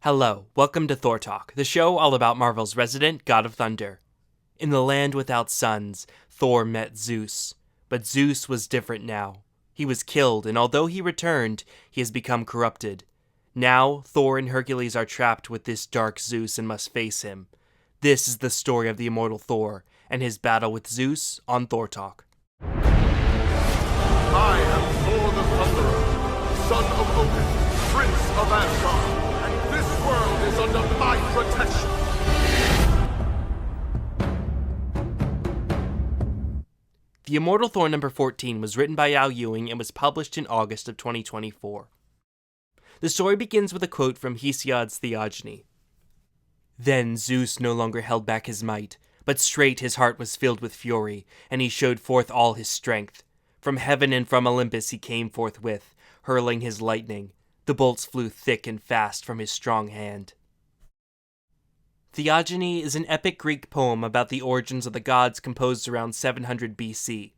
Hello, welcome to Thor Talk, the show all about Marvel's resident god of thunder. In the land without suns, Thor met Zeus. But Zeus was different now. He was killed, and although he returned, he has become corrupted. Now, Thor and Hercules are trapped with this dark Zeus and must face him. This is the story of the Immortal Thor, and his battle with Zeus on Thor Talk. I am Thor the Thunderer, son of Odin, prince of Asgard, and this world is under my protection. The Immortal Thor number 14 was written by Al Ewing and was published in August of 2024. The story begins with a quote from Hesiod's Theogony. Then Zeus no longer held back his might, but straight his heart was filled with fury, and he showed forth all his strength. From heaven and from Olympus he came forthwith, hurling his lightning. The bolts flew thick and fast from his strong hand. Theogony is an epic Greek poem about the origins of the gods composed around 700 BC.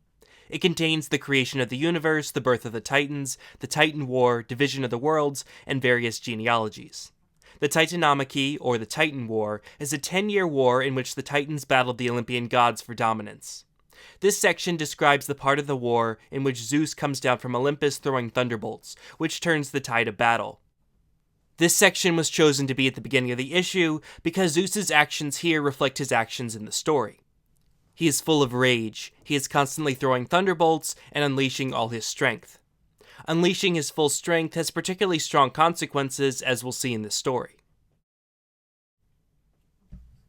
It contains the creation of the universe, the birth of the Titans, the Titan War, division of the worlds, and various genealogies. The Titanomachy, or the Titan War, is a 10-year war in which the Titans battled the Olympian gods for dominance. This section describes the part of the war in which Zeus comes down from Olympus throwing thunderbolts, which turns the tide of battle. This section was chosen to be at the beginning of the issue because Zeus's actions here reflect his actions in the story. He is full of rage, he is constantly throwing thunderbolts and unleashing all his strength. Unleashing his full strength has particularly strong consequences, as we'll see in this story.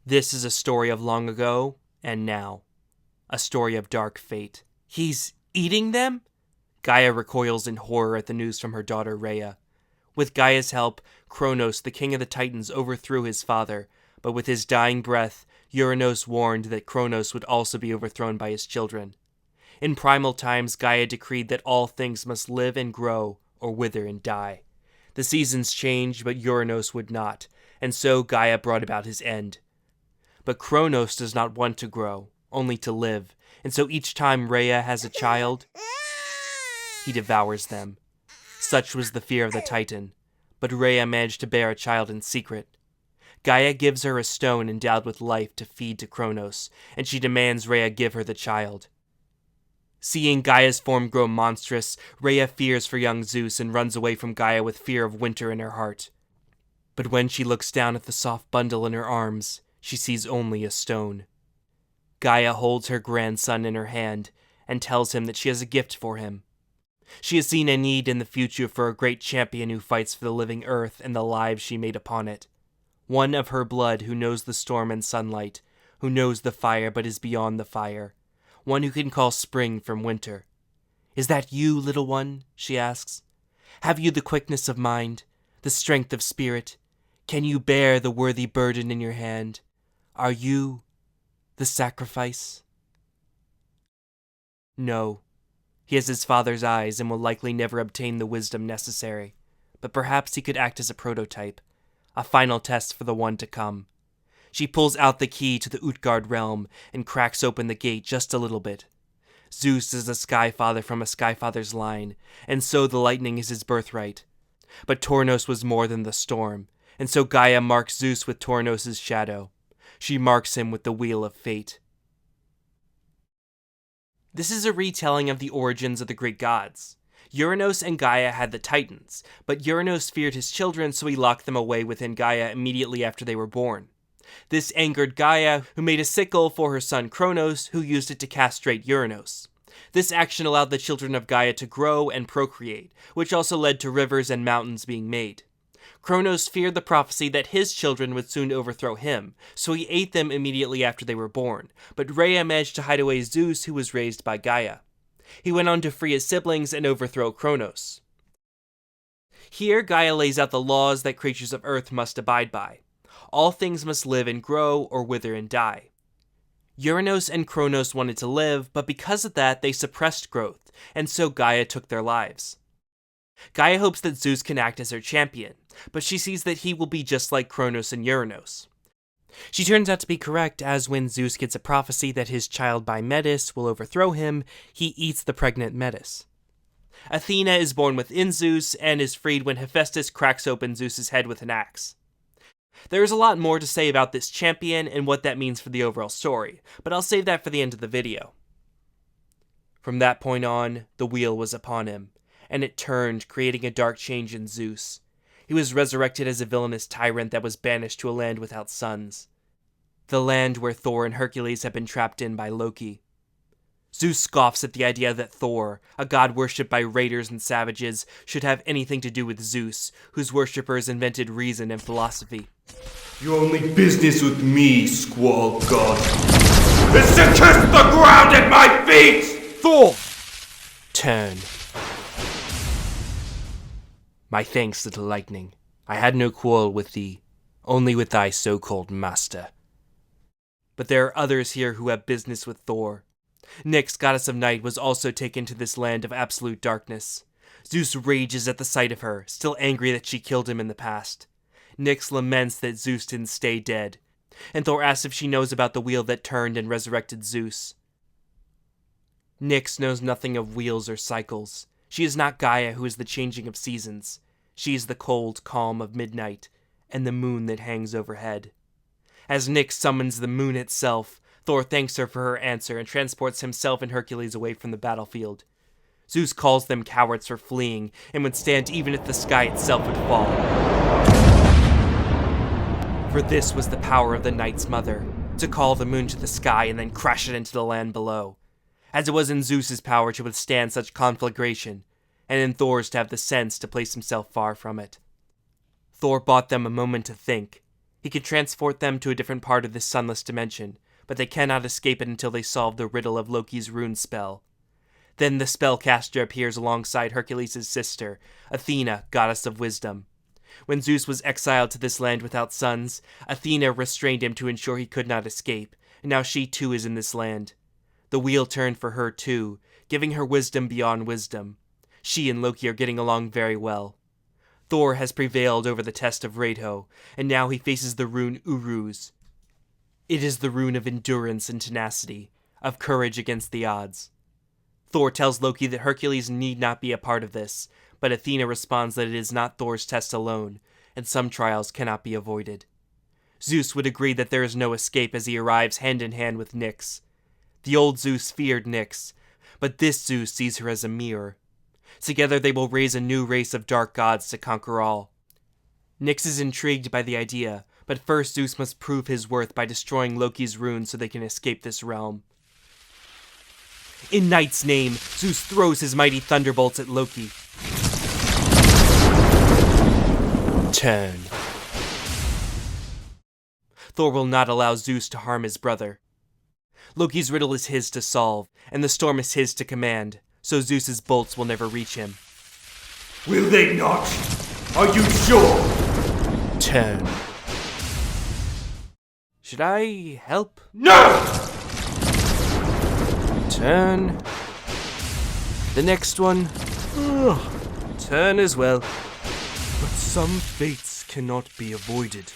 This is a story of long ago and now. A story of dark fate. He's eating them? Gaia recoils in horror at the news from her daughter Rhea. With Gaia's help, Kronos, the king of the Titans, overthrew his father, but with his dying breath, Uranos warned that Kronos would also be overthrown by his children. In primal times, Gaia decreed that all things must live and grow, or wither and die. The seasons changed, but Uranos would not, and so Gaia brought about his end. But Kronos does not want to grow, only to live, and so each time Rhea has a child, he devours them. Such was the fear of the Titan, but Rhea managed to bear a child in secret. Gaia gives her a stone endowed with life to feed to Kronos, and she demands Rhea give her the child. Seeing Gaia's form grow monstrous, Rhea fears for young Zeus and runs away from Gaia with fear of winter in her heart. But when she looks down at the soft bundle in her arms, she sees only a stone. Gaia holds her grandson in her hand and tells him that she has a gift for him. She has seen a need in the future for a great champion who fights for the living earth and the lives she made upon it. One of her blood who knows the storm and sunlight, who knows the fire but is beyond the fire. One who can call spring from winter. "Is that you, little one?" she asks. "Have you the quickness of mind, the strength of spirit? Can you bear the worthy burden in your hand? Are you the sacrifice?" No. He has his father's eyes and will likely never obtain the wisdom necessary, but perhaps he could act as a prototype, a final test for the one to come. She pulls out the key to the Utgard realm and cracks open the gate just a little bit. Zeus is a Skyfather from a Skyfather's line, and so the lightning is his birthright. But Tornos was more than the storm, and so Gaia marks Zeus with Tornos' shadow. She marks him with the wheel of fate. This is a retelling of the origins of the Greek gods. Uranos and Gaia had the Titans, but Uranos feared his children, so he locked them away within Gaia immediately after they were born. This angered Gaia, who made a sickle for her son Kronos, who used it to castrate Uranos. This action allowed the children of Gaia to grow and procreate, which also led to rivers and mountains being made. Kronos feared the prophecy that his children would soon overthrow him, so he ate them immediately after they were born, but Rhea managed to hide away Zeus, who was raised by Gaia. He went on to free his siblings and overthrow Kronos. Here, Gaia lays out the laws that creatures of Earth must abide by. All things must live and grow, or wither and die. Uranos and Kronos wanted to live, but because of that, they suppressed growth, and so Gaia took their lives. Gaia hopes that Zeus can act as her champion, but she sees that he will be just like Kronos and Uranos. She turns out to be correct, as when Zeus gets a prophecy that his child by Metis will overthrow him, he eats the pregnant Metis. Athena is born within Zeus and is freed when Hephaestus cracks open Zeus's head with an axe. There is a lot more to say about this champion and what that means for the overall story, but I'll save that for the end of the video. From that point on, the wheel was upon him, and it turned, creating a dark change in Zeus. He was resurrected as a villainous tyrant that was banished to a land without suns. The land where Thor and Hercules had been trapped in by Loki. Zeus scoffs at the idea that Thor, a god worshipped by raiders and savages, should have anything to do with Zeus, whose worshippers invented reason and philosophy. Your only business with me, squall god, is to kiss the ground at my feet! Thor! Turn. My thanks, little lightning. I had no quarrel with thee, only with thy so-called master. But there are others here who have business with Thor. Nyx, goddess of night, was also taken to this land of absolute darkness. Zeus rages at the sight of her, still angry that she killed him in the past. Nyx laments that Zeus didn't stay dead, and Thor asks if she knows about the wheel that turned and resurrected Zeus. Nyx knows nothing of wheels or cycles. She is not Gaia, who is the changing of seasons. She is the cold calm of midnight, and the moon that hangs overhead. As Nyx summons the moon itself, Thor thanks her for her answer and transports himself and Hercules away from the battlefield. Zeus calls them cowards for fleeing, and would stand even if the sky itself would fall. For this was the power of the Night's Mother, to call the moon to the sky and then crash it into the land below. As it was in Zeus's power to withstand such conflagration, and in Thor's to have the sense to place himself far from it. Thor bought them a moment to think. He could transport them to a different part of this sunless dimension, but they cannot escape it until they solve the riddle of Loki's rune spell. Then the spellcaster appears alongside Hercules' sister, Athena, goddess of wisdom. When Zeus was exiled to this land without sons, Athena restrained him to ensure he could not escape, and now she too is in this land. The wheel turned for her too, giving her wisdom beyond wisdom. She and Loki are getting along very well. Thor has prevailed over the test of Radho, and now he faces the rune Uruz. It is the rune of endurance and tenacity, of courage against the odds. Thor tells Loki that Hercules need not be a part of this, but Athena responds that it is not Thor's test alone, and some trials cannot be avoided. Zeus would agree that there is no escape as he arrives hand in hand with Nyx. The old Zeus feared Nyx, but this Zeus sees her as a mirror. Together they will raise a new race of dark gods to conquer all. Nyx is intrigued by the idea, but first Zeus must prove his worth by destroying Loki's runes so they can escape this realm. In Night's name, Zeus throws his mighty thunderbolts at Loki. Turn. Thor will not allow Zeus to harm his brother. Loki's riddle is his to solve, and the storm is his to command, so Zeus's bolts will never reach him. Will they not? Are you sure? Turn. Should I help? No! Turn. The next one. Turn as well. But some fates cannot be avoided.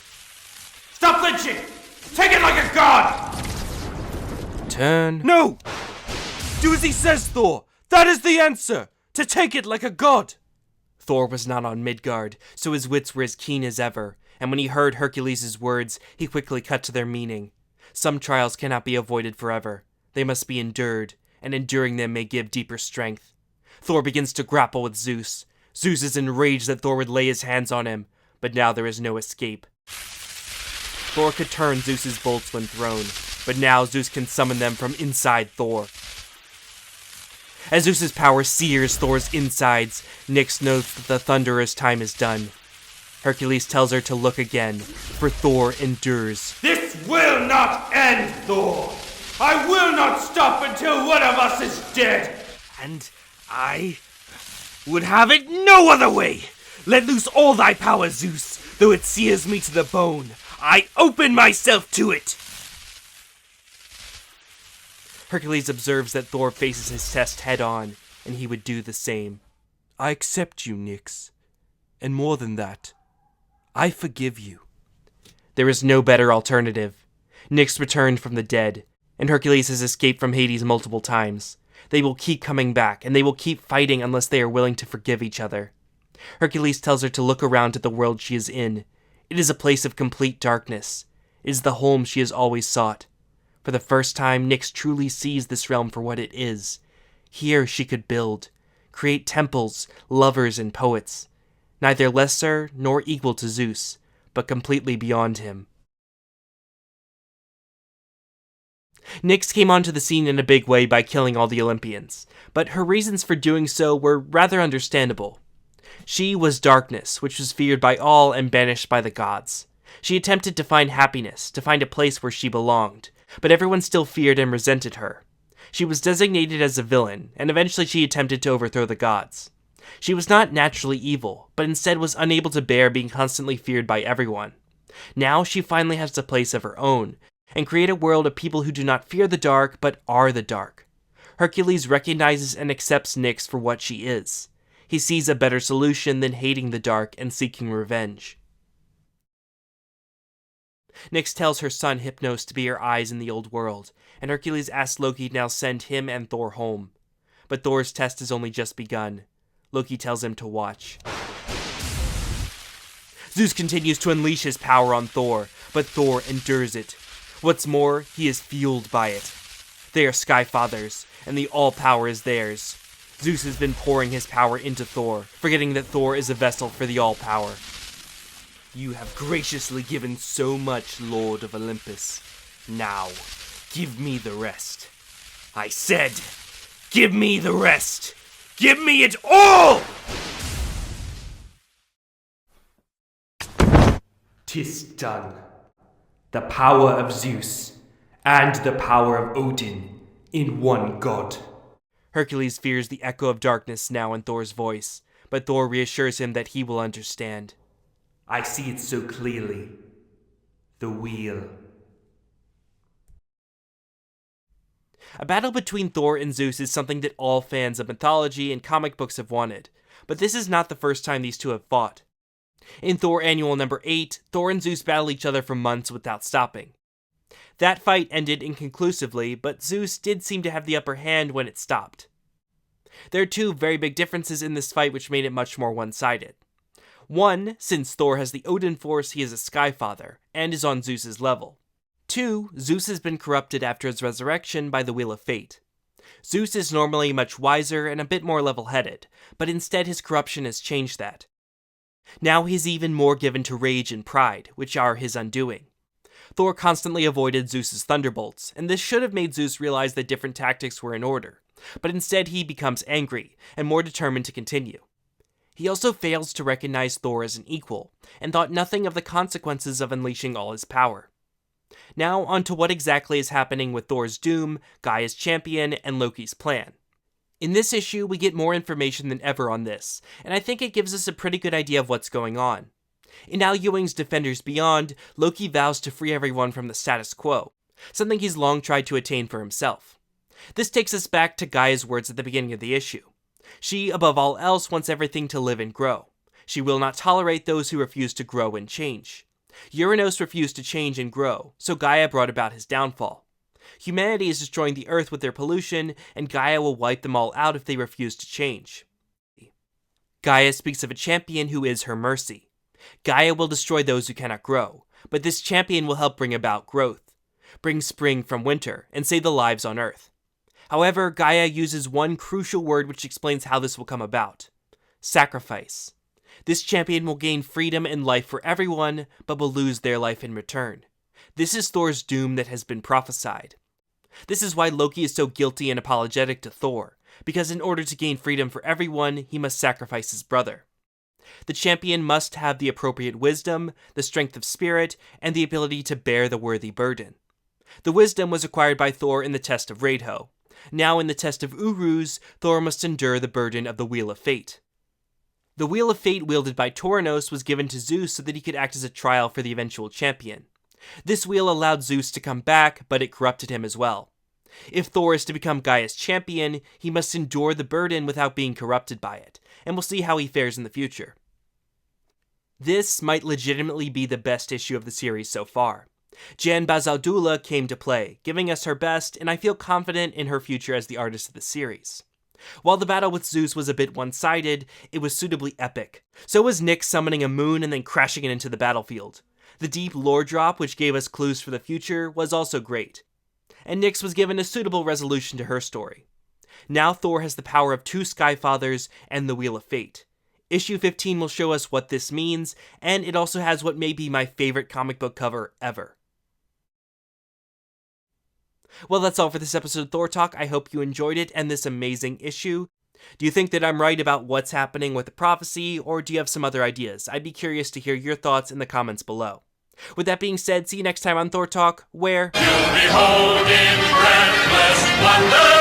Stop flinching! Take it like a god! Turn. No! Do as he says, Thor! That is the answer! To take it like a god! Thor was not on Midgard, so his wits were as keen as ever, and when he heard Hercules' words, he quickly cut to their meaning. Some trials cannot be avoided forever. They must be endured, and enduring them may give deeper strength. Thor begins to grapple with Zeus. Zeus is enraged that Thor would lay his hands on him, but now there is no escape. Thor could turn Zeus's bolts when thrown, but now Zeus can summon them from inside Thor. As Zeus's power sears Thor's insides, Nyx knows that the Thunderer's time is done. Hercules tells her to look again, for Thor endures. This will not end, Thor! I will not stop until one of us is dead! And I would have it no other way! Let loose all thy power, Zeus, though it sears me to the bone. I open myself to it! Hercules observes that Thor faces his test head-on, and he would do the same. I accept you, Nyx. And more than that, I forgive you. There is no better alternative. Nyx returned from the dead, and Hercules has escaped from Hades multiple times. They will keep coming back, and they will keep fighting unless they are willing to forgive each other. Hercules tells her to look around at the world she is in. It is a place of complete darkness. It is the home she has always sought. For the first time, Nyx truly sees this realm for what it is. Here she could build, create temples, lovers, and poets. Neither lesser nor equal to Zeus, but completely beyond him. Nyx came onto the scene in a big way by killing all the Olympians, but her reasons for doing so were rather understandable. She was darkness, which was feared by all and banished by the gods. She attempted to find happiness, to find a place where she belonged, but everyone still feared and resented her. She was designated as a villain, and eventually she attempted to overthrow the gods. She was not naturally evil, but instead was unable to bear being constantly feared by everyone. Now she finally has a place of her own, and create a world of people who do not fear the dark, but are the dark. Hercules recognizes and accepts Nyx for what she is. He sees a better solution than hating the dark and seeking revenge. Nyx tells her son Hypnos to be her eyes in the old world, and Hercules asks Loki to now send him and Thor home. But Thor's test has only just begun. Loki tells him to watch. Zeus continues to unleash his power on Thor, but Thor endures it. What's more, he is fueled by it. They are Sky Fathers, and the all-power is theirs. Zeus has been pouring his power into Thor, forgetting that Thor is a vessel for the all-power. You have graciously given so much, Lord of Olympus. Now, give me the rest. I said, give me the rest! Give me it all! 'Tis done. The power of Zeus, and the power of Odin, in one god. Hercules fears the echo of darkness now in Thor's voice, but Thor reassures him that he will understand. I see it so clearly. The wheel. A battle between Thor and Zeus is something that all fans of mythology and comic books have wanted, but this is not the first time these two have fought. In Thor Annual number 8, Thor and Zeus battle each other for months without stopping. That fight ended inconclusively, but Zeus did seem to have the upper hand when it stopped. There are two very big differences in this fight which made it much more one-sided. One, since Thor has the Odin Force, he is a Sky Father, and is on Zeus's level. Two, Zeus has been corrupted after his resurrection by the Wheel of Fate. Zeus is normally much wiser and a bit more level-headed, but instead his corruption has changed that. Now he's even more given to rage and pride, which are his undoing. Thor constantly avoided Zeus's thunderbolts, and this should have made Zeus realize that different tactics were in order, but instead he becomes angry, and more determined to continue. He also fails to recognize Thor as an equal, and thought nothing of the consequences of unleashing all his power. Now onto what exactly is happening with Thor's doom, Gaia's champion, and Loki's plan. In this issue, we get more information than ever on this, and I think it gives us a pretty good idea of what's going on. In Al Ewing's Defenders Beyond, Loki vows to free everyone from the status quo, something he's long tried to attain for himself. This takes us back to Gaia's words at the beginning of the issue. She, above all else, wants everything to live and grow. She will not tolerate those who refuse to grow and change. Uranos refused to change and grow, so Gaia brought about his downfall. Humanity is destroying the Earth with their pollution, and Gaia will wipe them all out if they refuse to change. Gaia speaks of a champion who is her mercy. Gaia will destroy those who cannot grow, but this champion will help bring about growth, bring spring from winter, and save the lives on Earth. However, Gaia uses one crucial word which explains how this will come about. Sacrifice. This champion will gain freedom and life for everyone, but will lose their life in return. This is Thor's doom that has been prophesied. This is why Loki is so guilty and apologetic to Thor, because in order to gain freedom for everyone, he must sacrifice his brother. The champion must have the appropriate wisdom, the strength of spirit, and the ability to bear the worthy burden. The wisdom was acquired by Thor in the test of Radho. Now in the test of Uruz, Thor must endure the burden of the Wheel of Fate. The Wheel of Fate wielded by Taurus was given to Zeus so that he could act as a trial for the eventual champion. This wheel allowed Zeus to come back, but it corrupted him as well. If Thor is to become Gaia's champion, he must endure the burden without being corrupted by it, and we'll see how he fares in the future. This might legitimately be the best issue of the series so far. Jan Bazaldula came to play, giving us her best, and I feel confident in her future as the artist of the series. While the battle with Zeus was a bit one-sided, it was suitably epic. So was Nyx summoning a moon and then crashing it into the battlefield. The deep lore drop, which gave us clues for the future, was also great. And Nyx was given a suitable resolution to her story. Now Thor has the power of 2 Skyfathers and the Wheel of Fate. Issue 15 will show us what this means, and it also has what may be my favorite comic book cover ever. Well, that's all for this episode of Thor Talk. I hope you enjoyed it and this amazing issue. Do you think that I'm right about what's happening with the prophecy, or do you have some other ideas? I'd be curious to hear your thoughts in the comments below. With that being said, see you next time on Thor Talk, where... You'll behold in breathless wonder.